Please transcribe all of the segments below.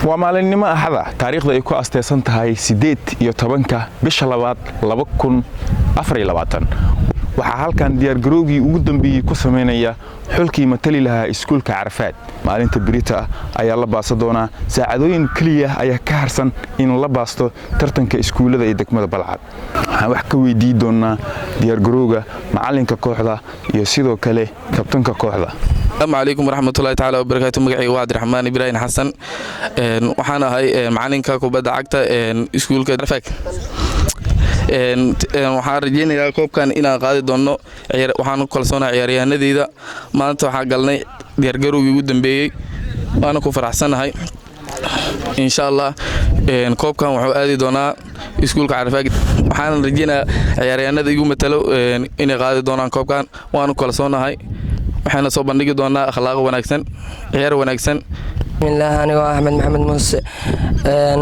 waa maalinimo axada taariikhda ay ku asteysan tahay 8 iyo 10 bisha 2024 waxaa halkan diyaargarowgii ugu dambeeyay ku sameynaya xulkii matali lahaa iskuulka Carafaad maalinta Birita ayaa la baasa doona saacadooyin kaliya ayaa ka harsan in la baasto tartanka iskuulada ee degmada Balcad waxaan wax ka weydiin doonaa diyaargarowga macalinka kooxda iyo sidoo kale kabtanka kooxda. السلام عليكم ورحمة الله تعالى وبركاته. مقعي وعد الرحمن إبراهيم حسن وحنا هاي معلنك كوبدا عقتا اسكول كدرفاك waxaan rajeynayaa koobkan inaan qaadi doono waxaan kalsoonaa ciyaaryahanadeyda maanta waxa galnay diyaargarowgii ugu dambeeyay waana ku faraxsanahay insha Allah koobkan wuxuu aadi doonaa iskuulka Carafaad waxaan rajeynayaa ciyaaryahanada igu matalo inay qaadi doonaan koobkan waana kalsoonahay waxaana soo bandhigi doonaa akhlaaq wanaagsan ciyaar wanaagsan. بسم الله أنا أحمد محمد موسى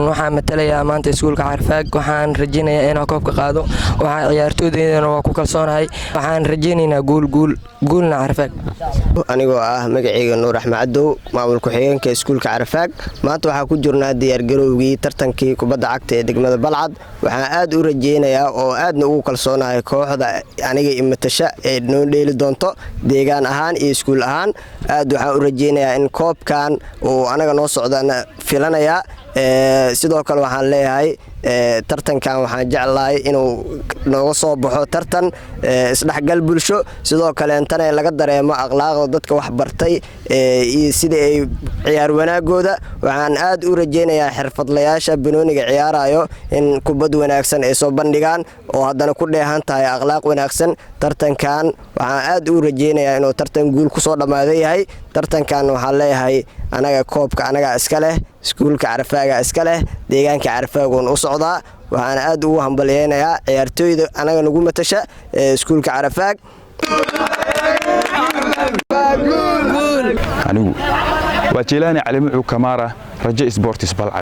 waxaan matalayaa maanta iskuulka Carafaad waxaan rajeynayaa inaan koobka qaado waxaan ciyaartooydeena waa ku kalsoonahay waxaan rajeynaynaa guulna Carafaad. anigoo ah magacayga Nuur Axmed Cadow maamul ku xigeenka iskuulka Carafaad maanta waxaan ku jirnaa diyaargarowgii tartankii kubadda cagta ee degmada Balcad waxaan aad u rajeynayaa oo aadna ugu kalsoonahay kooxda aniga imatasha ee noo dheeli doonto deegaan ahaan iyo iskuul ahaan aad waxaan u rajeynayaa in koobkan oo anaga noo socdana filanaya sidoo kale waxaan leeyahay tartankan waxaan jeclahay inuu nooga soo baxo tartan isdhaxgal bulsho sidoo kale intana laga dareemo akhlaaqda dadka wax bartay iyo sida ay ciyaar wanaagooda waxaan aad u rajeynayaa xirfadlayaasha banooniga ciyaarayo in kubad wanaagsan ay soo bandhigaan oo haddana ku dheehan tahay akhlaaq wanaagsan tartankan waxaan aad u rajeynayaa inuu tartan guul ku soo dhamaado yahay tartankan waxaan leeyahay anaga koobka anaga iska leh iskuulka Carafaad iska leh deegaanka Carafaad oo u socdaa waxaan aad ugu hambalyeeynaa ciyaartooyda anaga nagu matasha iskuulka Carafaad. anigu waa Jilani Cali Muxuu Kamara Raja Sports Balcad.